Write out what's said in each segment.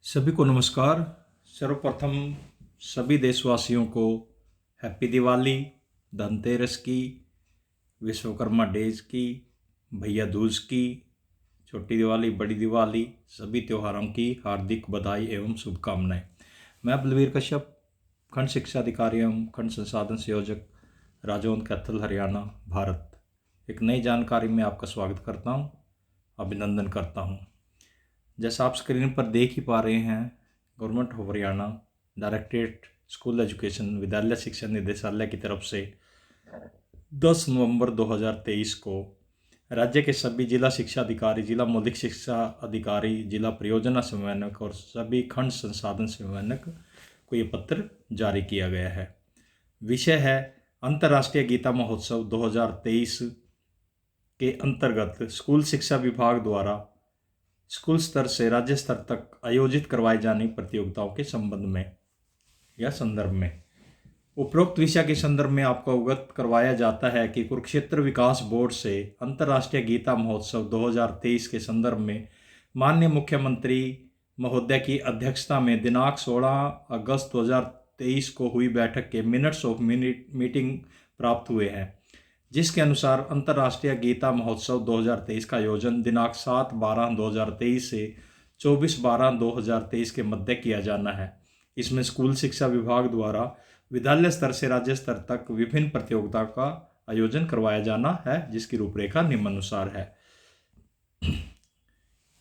सभी को नमस्कार। सर्वप्रथम सभी देशवासियों को हैप्पी दिवाली, धनतेरस की, विश्वकर्मा डेज की, भैया दूज की, छोटी दिवाली, बड़ी दिवाली, सभी त्योहारों की हार्दिक बधाई एवं शुभकामनाएं। मैं बलवीर कश्यप, खंड शिक्षा अधिकारी एवं खंड संसाधन संयोजक, राजौंद कैथल, हरियाणा, भारत, एक नई जानकारी में आपका स्वागत करता हूं, अभिनंदन करता हूं। जैसा आप स्क्रीन पर देख ही पा रहे हैं, government of Haryana, directorate school education, विद्यालय शिक्षा निदेशालय की तरफ से 10 नवंबर 2023 को राज्य के सभी जिला शिक्षा अधिकारी, जिला मौलिक शिक्षा अधिकारी, जिला परियोजना समन्वयक और सभी खंड संसाधन समन्वयक को ये पत्र जारी किया गया है। विषय है अंतर्राष्ट्रीय गीता महोत्सव 2023 के अंतर्गत स्कूल शिक्षा विभाग द्वारा स्कूल स्तर से राज्य स्तर तक आयोजित करवाई जाने प्रतियोगिताओं के संबंध में या संदर्भ में। उपरोक्त विषय के संदर्भ में आपको अवगत करवाया जाता है कि कुरुक्षेत्र विकास बोर्ड से अंतर्राष्ट्रीय गीता महोत्सव 2023 के संदर्भ में माननीय मुख्यमंत्री महोदय की अध्यक्षता में दिनांक 16 अगस्त 2023 को हुई बैठक के मिनट्स ऑफ मीटिंग प्राप्त हुए हैं, जिसके अनुसार अंतर्राष्ट्रीय गीता महोत्सव 2023 का आयोजन दिनांक 7/12/2023 से 24/12/2023 के मध्य किया जाना है। इसमें स्कूल शिक्षा विभाग द्वारा विद्यालय स्तर से राज्य स्तर तक विभिन्न प्रतियोगिताओं का आयोजन करवाया जाना है, जिसकी रूपरेखा निम्नानुसार है।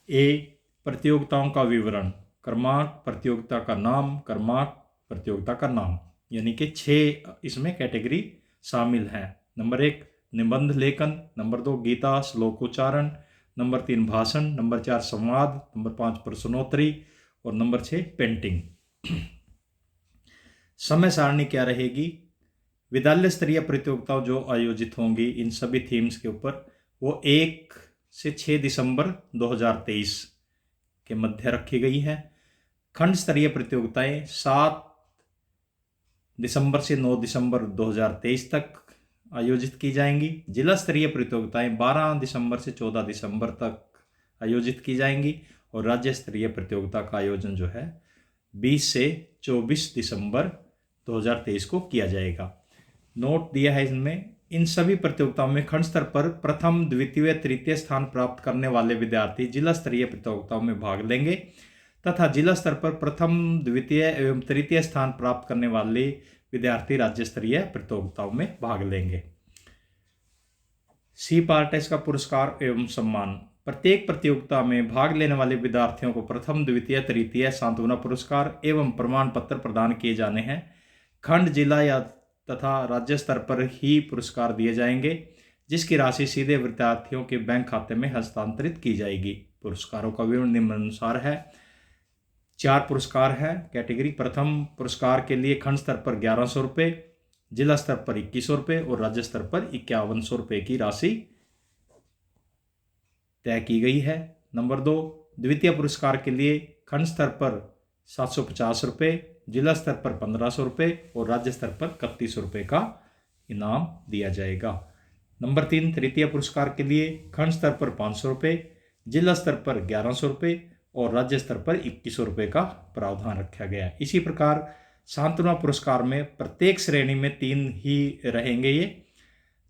ए, प्रतियोगिताओं का विवरण, क्रमांक, प्रतियोगिता का नाम, क्रमांक, प्रतियोगिता का नाम, यानी कि 6 इसमें कैटेगरी शामिल हैं। नंबर 1 निबंध लेखन, नंबर 2 गीता श्लोकोच्चारण, नंबर 3 भाषण, नंबर 4 संवाद, नंबर 5 प्रश्नोत्तरी और नंबर 6 पेंटिंग। समय सारणी क्या रहेगी? विद्यालय स्तरीय प्रतियोगिताओं जो आयोजित होंगी इन सभी थीम्स के ऊपर, वो 1 से 6 दिसंबर 2023 के मध्य रखी गई है। खंड स्तरीय प्रतियोगिताएं 7 दिसंबर से 9 दिसंबर 2023 तक आयोजित की जाएंगी। जिला स्तरीय प्रतियोगिताएं 12 दिसंबर से 14 दिसंबर तक आयोजित की जाएंगी और राज्य स्तरीय प्रतियोगिता का आयोजन जो है 20 से 24 दिसंबर 2023 को किया जाएगा। नोट दिया है इसमें, इन सभी प्रतियोगिताओं में खंड स्तर पर प्रथम, द्वितीय, तृतीय स्थान प्राप्त करने वाले विद्यार्थी जिला स्तरीय प्रतियोगिताओं में भाग लेंगे तथा जिला स्तर पर प्रथम, द्वितीय एवं तृतीय स्थान प्राप्त करने वाले विद्यार्थी राज्य स्तरीय प्रतियोगिताओं में भाग लेंगे। सी पार्ट है इसका पुरस्कार एवं सम्मान। प्रत्येक प्रतियोगिता में भाग लेने वाले विद्यार्थियों को प्रथम, द्वितीय, तृतीय सांत्वना पुरस्कार एवं प्रमाण पत्र प्रदान किए जाने हैं। खंड, जिला या तथा राज्य स्तर पर ही पुरस्कार दिए जाएंगे, जिसकी राशि सीधे विद्यार्थियों के बैंक खाते में हस्तांतरित की जाएगी। पुरस्कारों का विवरण निम्नानुसार है। 4 पुरस्कार है कैटेगरी। प्रथम पुरस्कार के लिए खंड स्तर पर 1100 रुपये, जिला स्तर पर 2100 रुपये और राज्य स्तर पर 5100 रुपये की राशि तय की गई है। नंबर 2, द्वितीय पुरस्कार के लिए खंड स्तर पर 750 रुपये, जिला स्तर पर 1500 रुपये और राज्य स्तर पर 3100 रुपये का इनाम दिया जाएगा। नंबर 3, तृतीय पुरस्कार के लिए खंड स्तर पर 500 रुपये, जिला स्तर पर 1100 रुपये और राज्य स्तर पर 2100 रुपये का प्रावधान रखा गया है। इसी प्रकार सांत्वना पुरस्कार में प्रत्येक श्रेणी में 3 ही रहेंगे ये,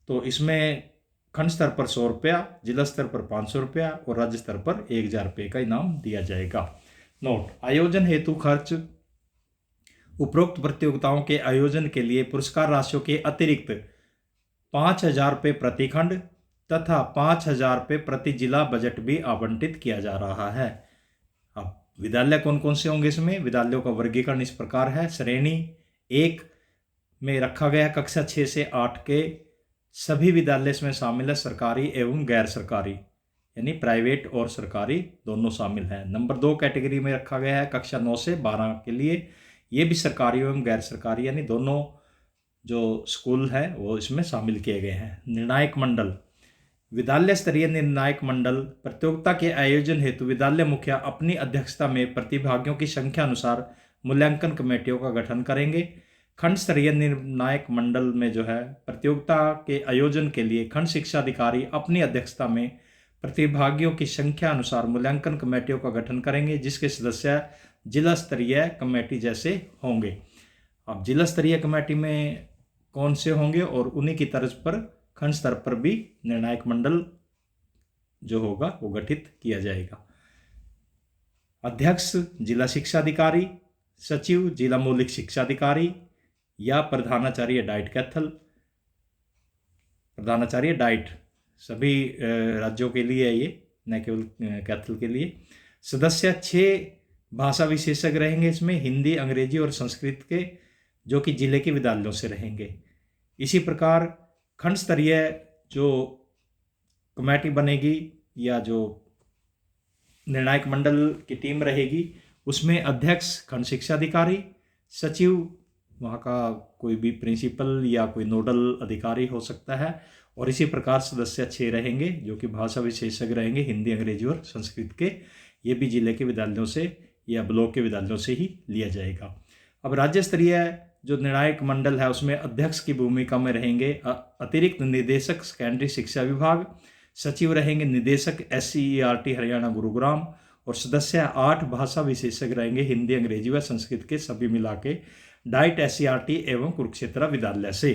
तो इसमें खंड स्तर पर 100 रुपया, जिला स्तर पर 500 रुपया और राज्य स्तर पर 1000 रुपये का इनाम दिया जाएगा। नोट, आयोजन हेतु खर्च। उपरोक्त प्रतियोगिताओं के आयोजन के लिए पुरस्कार राशियों के अतिरिक्त 5000 रुपये प्रति खंड तथा 5000 रुपये प्रति जिला बजट भी आवंटित किया जा रहा है। अब विद्यालय कौन कौन से होंगे? इसमें विद्यालयों का वर्गीकरण इस प्रकार है। श्रेणी 1 में रखा गया कक्षा 6 से 8 के सभी विद्यालय इसमें शामिल है, सरकारी एवं गैर सरकारी, यानी प्राइवेट और सरकारी दोनों शामिल हैं। नंबर 2 कैटेगरी में रखा गया है कक्षा 9 से 12 के लिए, ये भी सरकारी एवं गैर सरकारी, यानी दोनों जो स्कूल हैं वो इसमें शामिल किए गए हैं। निर्णायक मंडल। विद्यालय स्तरीय निर्णायक मंडल प्रतियोगिता के आयोजन हेतु विद्यालय मुखिया अपनी अध्यक्षता में प्रतिभागियों की संख्या अनुसार मूल्यांकन कमेटियों का गठन करेंगे। खंड स्तरीय निर्णायक मंडल में जो है प्रतियोगिता के आयोजन के लिए खंड शिक्षा अधिकारी अपनी अध्यक्षता में प्रतिभागियों की संख्या अनुसार मूल्यांकन कमेटियों का गठन करेंगे, जिसके सदस्य जिला स्तरीय कमेटी जैसे होंगे। अब जिला स्तरीय कमेटी में कौन से होंगे, और उन्हीं की तर्ज पर खंड स्तर पर भी निर्णायक मंडल जो होगा वो गठित किया जाएगा। अध्यक्ष जिला शिक्षा अधिकारी, सचिव जिला मौलिक शिक्षा अधिकारी या प्रधानाचार्य डाइट कैथल। प्रधानाचार्य डाइट सभी राज्यों के लिए है, ये न केवल कैथल के लिए। सदस्य 6 भाषा विशेषज्ञ रहेंगे इसमें, हिंदी, अंग्रेजी और संस्कृत के, जो कि जिले के विद्यालयों से रहेंगे। इसी प्रकार खंड स्तरीय जो कमेटी बनेगी या जो निर्णायक मंडल की टीम रहेगी, उसमें अध्यक्ष खंड शिक्षा अधिकारी, सचिव वहाँ का कोई भी प्रिंसिपल या कोई नोडल अधिकारी हो सकता है, और इसी प्रकार सदस्य 6 रहेंगे जो कि भाषा विशेषज्ञ रहेंगे, हिंदी, अंग्रेजी और संस्कृत के। ये भी जिले के विद्यालयों से या ब्लॉक के विद्यालयों से ही लिया जाएगा। अब राज्य स्तरीय जो निर्णायक मंडल है उसमें अध्यक्ष की भूमिका में रहेंगे अतिरिक्त निदेशक सेकेंडरी शिक्षा विभाग, सचिव रहेंगे निदेशक SCERT हरियाणा गुरुग्राम, और सदस्य 8 भाषा विशेषज्ञ रहेंगे, हिंदी, अंग्रेजी व संस्कृत के सभी मिला के, डाइट SCERT एवं कुरुक्षेत्र विद्यालय से।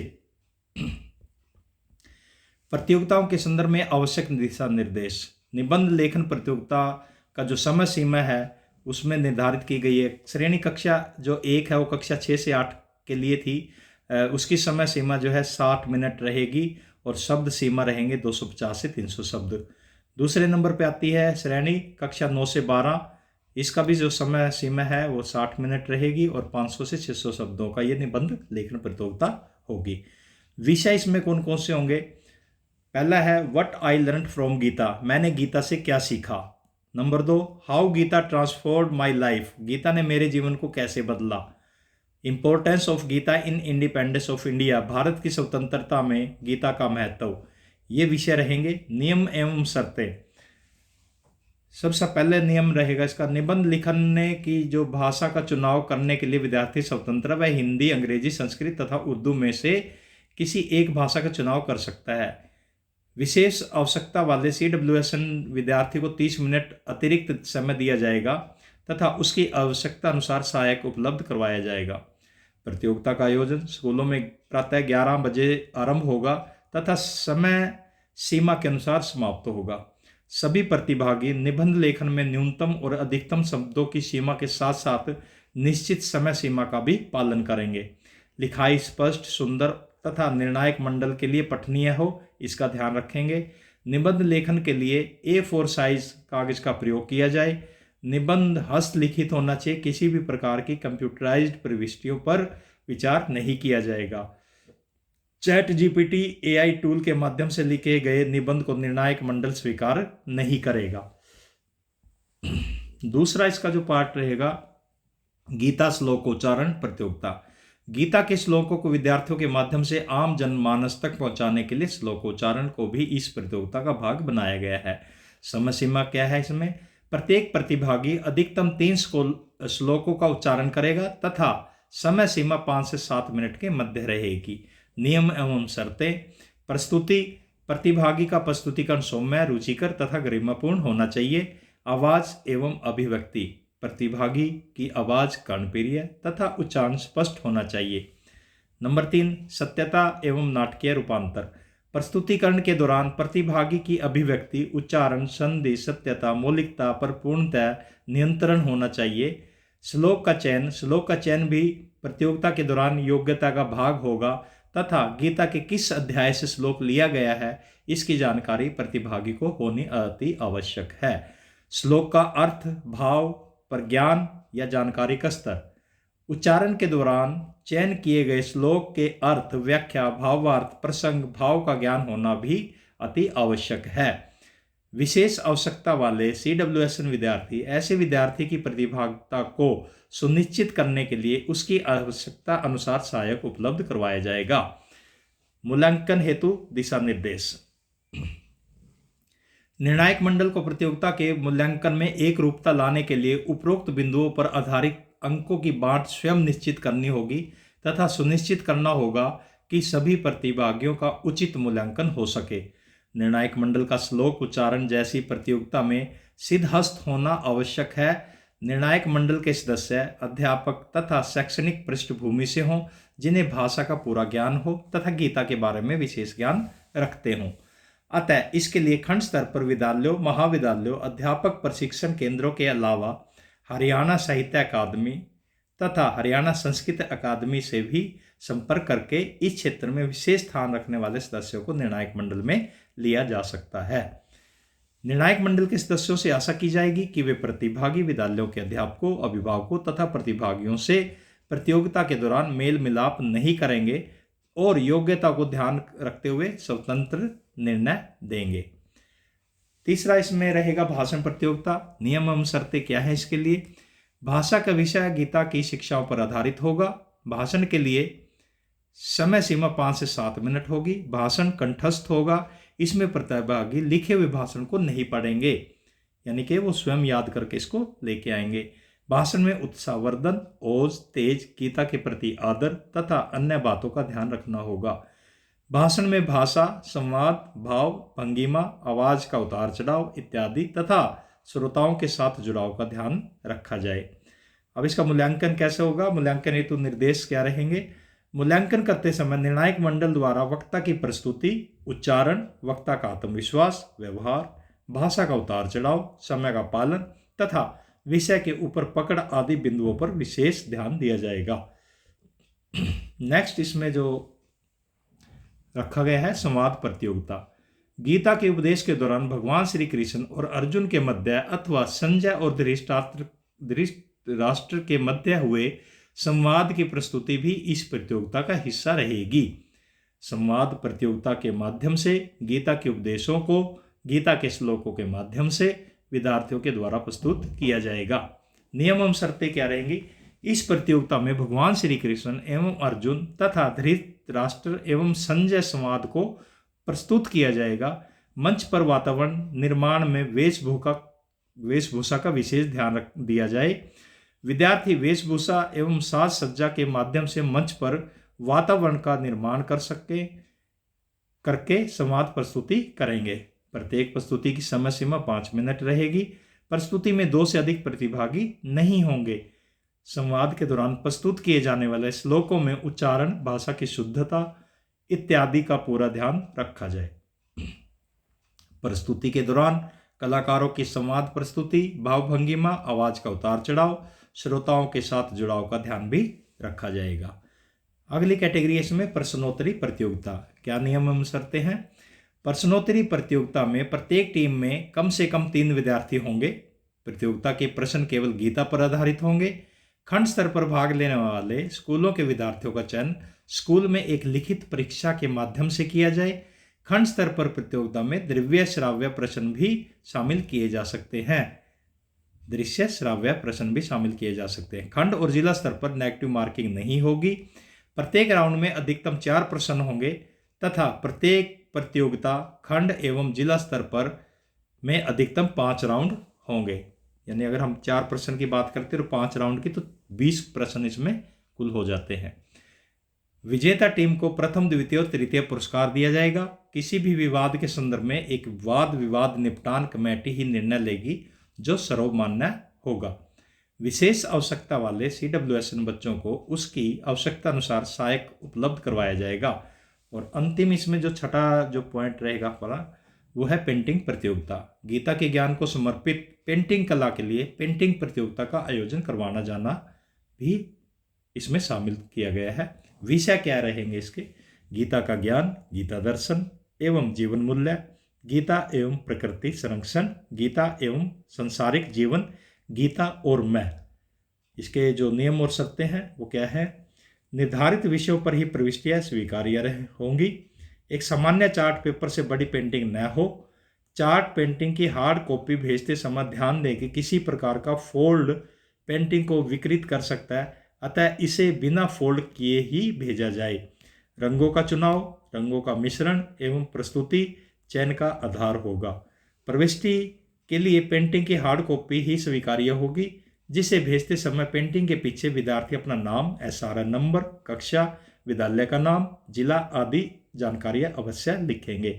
प्रतियोगिताओं के संदर्भ में आवश्यक दिशा निर्देश। निबंध लेखन प्रतियोगिता का जो समय सीमा है उसमें निर्धारित की गई है। श्रेणी कक्षा जो 1 है वो कक्षा 6 से 8 के लिए थी, उसकी समय सीमा जो है 60 मिनट रहेगी, और शब्द सीमा रहेंगे 250 से 300 शब्द। दूसरे नंबर पे आती है श्रेणी कक्षा 9 से 12, इसका भी जो समय सीमा है वो 60 मिनट रहेगी, और 500 से 600 शब्दों का ये निबंध लेखन प्रतियोगिता होगी। विषय इसमें कौन कौन से होंगे? पहला है what I learn from Gita, मैंने गीता से क्या सीखा। Number 2, how Gita transformed my life, Gita ने मेरे जीवन को कैसे बदला। Importance of Gita in independence of India, Bharat की स्वतंत्रता में गीता का महत्व। ये विषय रहेंगे। नियम एवं शर्तें, सबसे पहले नियम रहेगा इसका, निबंध लिखने की जो भाषा का चुनाव करने के लिए विद्यार्थी स्वतंत्र वह हिंदी, अंग्रेजी, संस्कृत तथा उर्दू में से किसी एक भाषा का चुनाव कर सकता है। विशेष आवश्यकता वाले CWSN विद्यार्थी को 30 मिनट अतिरिक्त समय दिया जाएगा तथा उसकी आवश्यकता अनुसार सहायक उपलब्ध करवाया जाएगा। प्रतियोगिता का आयोजन स्कूलों में प्रातः 11 बजे आरंभ होगा तथा समय सीमा के अनुसार समाप्त होगा। सभी प्रतिभागी निबंध लेखन में न्यूनतम और अधिकतम शब्दों की सीमा के साथ साथ निश्चित समय सीमा का भी पालन करेंगे। लिखाई स्पष्ट, सुंदर तथा निर्णायक मंडल के लिए पठनीय हो, इसका ध्यान रखेंगे। निबंध लेखन के लिए A4 साइज कागज का प्रयोग किया जाए। निबंध हस्तलिखित होना चाहिए, किसी भी प्रकार की कंप्यूटराइज्ड प्रविष्टियों पर विचार नहीं किया जाएगा। ChatGPT AI टूल के माध्यम से लिखे गए निबंध को निर्णायक मंडल स्वीकार नहीं करेगा। दूसरा इसका जो पार्ट रहेगा, गीता श्लोकोच्चारण प्रतियोगिता। गीता के श्लोकों को विद्यार्थियों के माध्यम से आम जनमानस तक पहुंचाने के लिए श्लोकोच्चारण को भी इस प्रतियोगिता का भाग बनाया गया है। समय सीमा क्या है इसमें? प्रत्येक प्रतिभागी अधिकतम 3 श्लोकों का उच्चारण करेगा तथा समय सीमा 5 से 7 मिनट के मध्य रहेगी। नियम एवं शर्तें। प्रस्तुति, प्रतिभागी का प्रस्तुतिकरण सौम्य, रुचिकर तथा गरिमापूर्ण होना चाहिए। आवाज एवं अभिव्यक्ति, प्रतिभागी की आवाज कर्णप्रिय तथा उच्चारण स्पष्ट होना चाहिए। नंबर 3, सत्यता एवं नाटकीय रूपांतर। प्रस्तुतिकरण के दौरान प्रतिभागी की अभिव्यक्ति, उच्चारण, संधि, सत्यता, मौलिकता पर पूर्णतः नियंत्रण होना चाहिए। श्लोक का चयन भी प्रतियोगिता के दौरान योग्यता का भाग होगा तथा गीता के किस अध्याय से श्लोक लिया गया है इसकी जानकारी प्रतिभागी को होनी अति आवश्यक है। श्लोक का अर्थ, भाव पर ज्ञान या जानकारी का स्तर। उच्चारण के दौरान चयन किए गए श्लोक के अर्थ, व्याख्या, भावार्थ, प्रसंग, भाव का ज्ञान होना भी अति आवश्यक है। विशेष आवश्यकता वाले CWSN विद्यार्थी ऐसे विद्यार्थी की प्रतिभागिता को सुनिश्चित करने के लिए उसकी आवश्यकता अनुसार सहायक उपलब्ध करवाया जाएगा। मूल्यांकन हेतु दिशा निर्देश। निर्णायक मंडल को प्रतियोगिता के मूल्यांकन में एक रूपता लाने के लिए उपरोक्त बिंदुओं पर आधारित अंकों की बांट स्वयं निश्चित करनी होगी तथा सुनिश्चित करना होगा कि सभी प्रतिभागियों का उचित मूल्यांकन हो सके। निर्णायक मंडल का श्लोक उच्चारण जैसी प्रतियोगिता में सिद्धहस्त होना आवश्यक है। निर्णायक मंडल के सदस्य अध्यापक तथा शैक्षणिक पृष्ठभूमि से हों, जिन्हें भाषा का पूरा ज्ञान हो तथा गीता के बारे में विशेष ज्ञान रखते हों। अतः इसके लिए खंड स्तर पर विद्यालयों, महाविद्यालयों, अध्यापक प्रशिक्षण केंद्रों के अलावा हरियाणा साहित्य अकादमी तथा हरियाणा संस्कृत अकादमी से भी संपर्क करके इस क्षेत्र में विशेष स्थान रखने वाले सदस्यों को निर्णायक मंडल में लिया जा सकता है। निर्णायक मंडल के सदस्यों से आशा की जाएगी कि वे प्रतिभागी विद्यालयों के अध्यापकों, अभिभावकों तथा प्रतिभागियों से प्रतियोगिता के दौरान मेल मिलाप नहीं करेंगे और योग्यता को ध्यान रखते हुए स्वतंत्र निर्णय देंगे। तीसरा इसमें रहेगा भाषण प्रतियोगिता। नियम एवं शर्तें क्या है इसके लिए? भाषा का विषय गीता की शिक्षाओं पर आधारित होगा। भाषण के लिए समय सीमा 5 से 7 मिनट होगी। भाषण कंठस्थ होगा। इसमें प्रतिभागी लिखे हुए भाषण को नहीं पढ़ेंगे, यानी कि वो स्वयं याद करके इसको लेके आएंगे। भाषण में उत्साहवर्धन, ओज, तेज, गीता के प्रति आदर तथा अन्य बातों का ध्यान रखना होगा। भाषण में भाषा, संवाद, भाव, भंगिमा, आवाज का उतार चढ़ाव इत्यादि तथा श्रोताओं के साथ जुड़ाव का ध्यान रखा जाए। अब इसका मूल्यांकन कैसे होगा? मूल्यांकन हेतु निर्देश क्या रहेंगे? मूल्यांकन करते समय निर्णायक मंडल द्वारा वक्ता की प्रस्तुति, उच्चारण, वक्ता का आत्मविश्वास, व्यवहार, भाषा का उतार चढ़ाव, समय का पालन तथा विषय के ऊपर पकड़ आदि बिंदुओं पर विशेष ध्यान दिया जाएगा। नेक्स्ट इसमें जो रखा गया है संवाद प्रतियोगिता। गीता के उपदेश के दौरान भगवान श्री कृष्ण और अर्जुन के मध्य अथवा संजय और धृतराष्ट्र के मध्य हुए संवाद की प्रस्तुति भी इस प्रतियोगिता का हिस्सा रहेगी। संवाद प्रतियोगिता के माध्यम से गीता के उपदेशों को गीता के श्लोकों के माध्यम से विद्यार्थियों के द्वारा प्रस्तुत किया जाएगा। नियम एवं शर्तें क्या रहेंगी? इस प्रतियोगिता में भगवान श्री कृष्ण एवं अर्जुन तथा धृतराष्ट्र एवं संजय संवाद को प्रस्तुत किया जाएगा। मंच पर वातावरण निर्माण में वेशभूषा का विशेष ध्यान दिया जाए। विद्यार्थी वेशभूषा एवं साज सज्जा के माध्यम से मंच पर वातावरण का निर्माण करके संवाद प्रस्तुति करेंगे। प्रत्येक प्रस्तुति की समय सीमा 5 मिनट रहेगी। प्रस्तुति में 2 से अधिक प्रतिभागी नहीं होंगे। संवाद के दौरान प्रस्तुत किए जाने वाले श्लोकों में उच्चारण, भाषा की शुद्धता इत्यादि का पूरा ध्यान रखा जाए। प्रस्तुति के दौरान कलाकारों की संवाद प्रस्तुति, भावभंगिमा, आवाज का उतार चढ़ाव, श्रोताओं के साथ जुड़ाव का ध्यान भी रखा जाएगा। अगली कैटेगरी इसमें प्रश्नोत्तरी प्रतियोगिता। क्या नियम एवं शर्तें हैं? प्रश्नोत्तरी प्रतियोगिता में प्रत्येक टीम में कम से कम 3 विद्यार्थी होंगे। प्रतियोगिता के प्रश्न केवल गीता पर आधारित होंगे। खंड स्तर पर भाग लेने वाले स्कूलों के विद्यार्थियों का चयन स्कूल में एक लिखित परीक्षा के माध्यम से किया जाए। खंड स्तर पर प्रतियोगिता में दृश्य श्राव्य प्रश्न भी शामिल किए जा सकते हैं। दृश्य श्राव्य प्रश्न भी शामिल किए जा सकते हैं। खंड और जिला स्तर पर नेगेटिव मार्किंग नहीं होगी। प्रत्येक राउंड में अधिकतम 4 प्रश्न होंगे तथा प्रत्येक प्रतियोगिता खंड एवं जिला स्तर पर में अधिकतम 5 राउंड होंगे। यानी अगर हम 4 प्रश्न की बात करते हैं तो 5 राउंड की, तो 20 प्रश्न इसमें कुल हो जाते हैं। विजेता टीम को प्रथम, द्वितीय और तृतीय पुरस्कार दिया जाएगा। किसी भी विवाद के संदर्भ में एक वाद विवाद निपटान कमेटी ही निर्णय लेगी जो सर्वमान्य होगा। विशेष आवश्यकता वाले CWSN बच्चों को उसकी आवश्यकता अनुसार सहायक उपलब्ध करवाया जाएगा। और अंतिम इसमें जो छठा जो पॉइंट रहेगा हमारा, वो है पेंटिंग प्रतियोगिता। गीता के ज्ञान को समर्पित पेंटिंग कला के लिए पेंटिंग प्रतियोगिता का आयोजन करवाना जाना भी इसमें शामिल किया गया है। विषय क्या रहेंगे इसके? गीता का ज्ञान, गीता दर्शन एवं जीवन मूल्य, गीता एवं प्रकृति संरक्षण, गीता एवं संसारिक जीवन, गीता और मैं। इसके जो नियम और शर्तें हैं वो क्या है? निर्धारित विषयों पर ही प्रविष्टियाँ स्वीकार्य होंगी। एक सामान्य चार्ट पेपर से बड़ी पेंटिंग न हो। चार्ट पेंटिंग की हार्ड कॉपी भेजते समय ध्यान दें कि किसी प्रकार का फोल्ड पेंटिंग को विकृत कर सकता है, अतः इसे बिना फोल्ड किए ही भेजा जाए। रंगों का चुनाव, रंगों का मिश्रण एवं प्रस्तुति चयन का आधार होगा। प्रविष्टि के लिए पेंटिंग की हार्ड कॉपी ही स्वीकार्य होगी, जिसे भेजते समय पेंटिंग के पीछे विद्यार्थी अपना नाम, SRN नंबर, कक्षा, विद्यालय का नाम, जिला आदि जानकारियां अवश्य लिखेंगे।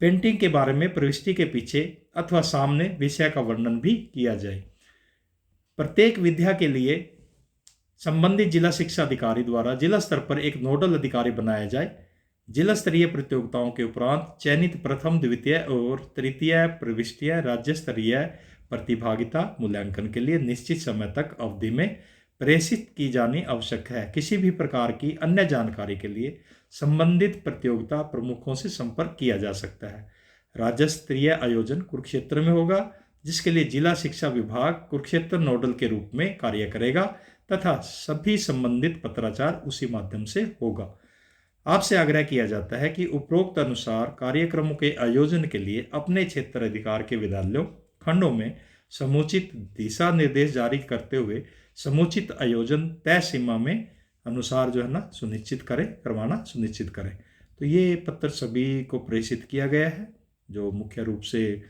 पेंटिंग के बारे में प्रविष्टि के पीछे अथवा सामने विषय का वर्णन भी किया जाए। प्रत्येक विद्या के लिए संबंधित जिला शिक्षा अधिकारी द्वारा जिला स्तर पर एक नोडल अधिकारी बनाया जाए। जिला स्तरीय प्रतियोगिताओं के उपरांत चयनित प्रथम, द्वितीय और तृतीय प्रविष्टियां राज्य स्तरीय प्रतिभागिता मूल्यांकन के लिए निश्चित समय तक अवधि में प्रेषित की जानी आवश्यक है। किसी भी प्रकार की अन्य जानकारी के लिए संबंधित प्रतियोगिता प्रमुखों से संपर्क किया जा सकता है। राज्य स्तरीय आयोजन कुरुक्षेत्र में होगा, जिसके लिए जिला शिक्षा विभाग कुरुक्षेत्र नोडल के रूप में कार्य करेगा तथा सभी संबंधित पत्राचार उसी माध्यम से होगा। आपसे आग्रह किया जाता है कि उपरोक्त अनुसार कार्यक्रमों के आयोजन के लिए अपने क्षेत्र अधिकार के विद्यालयों खंडों में समुचित दिशा निर्देश जारी करते हुए समुचित आयोजन तय सीमा में अनुसार जो है ना करवाना सुनिश्चित करें। तो ये पत्र सभी को प्रेषित किया गया है, जो मुख्य रूप से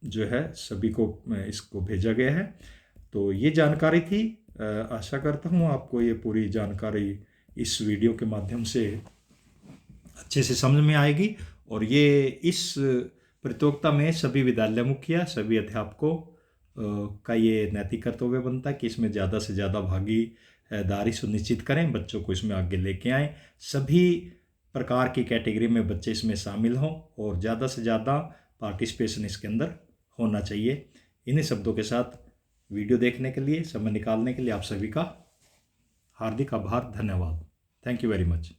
जो है सभी को इसको भेजा गया है। तो ये जानकारी थी। आशा करता हूँ आपको ये पूरी जानकारी इस वीडियो के माध्यम से अच्छे से समझ में आएगी। और ये इस प्रतियोगिता में सभी विद्यालय मुखिया, सभी अध्यापकों का ये नैतिक कर्तव्य बनता है कि इसमें ज़्यादा से ज़्यादा भागीदारी सुनिश्चित करें, बच्चों को इसमें आगे लेके आएँ, सभी प्रकार की कैटेगरी में बच्चे इसमें शामिल हों और ज़्यादा से ज़्यादा पार्टिसिपेशन इसके अंदर होना चाहिए। इन्हीं शब्दों के साथ वीडियो देखने के लिए, समय निकालने के लिए आप सभी का हार्दिक आभार, धन्यवाद। Thank you very much.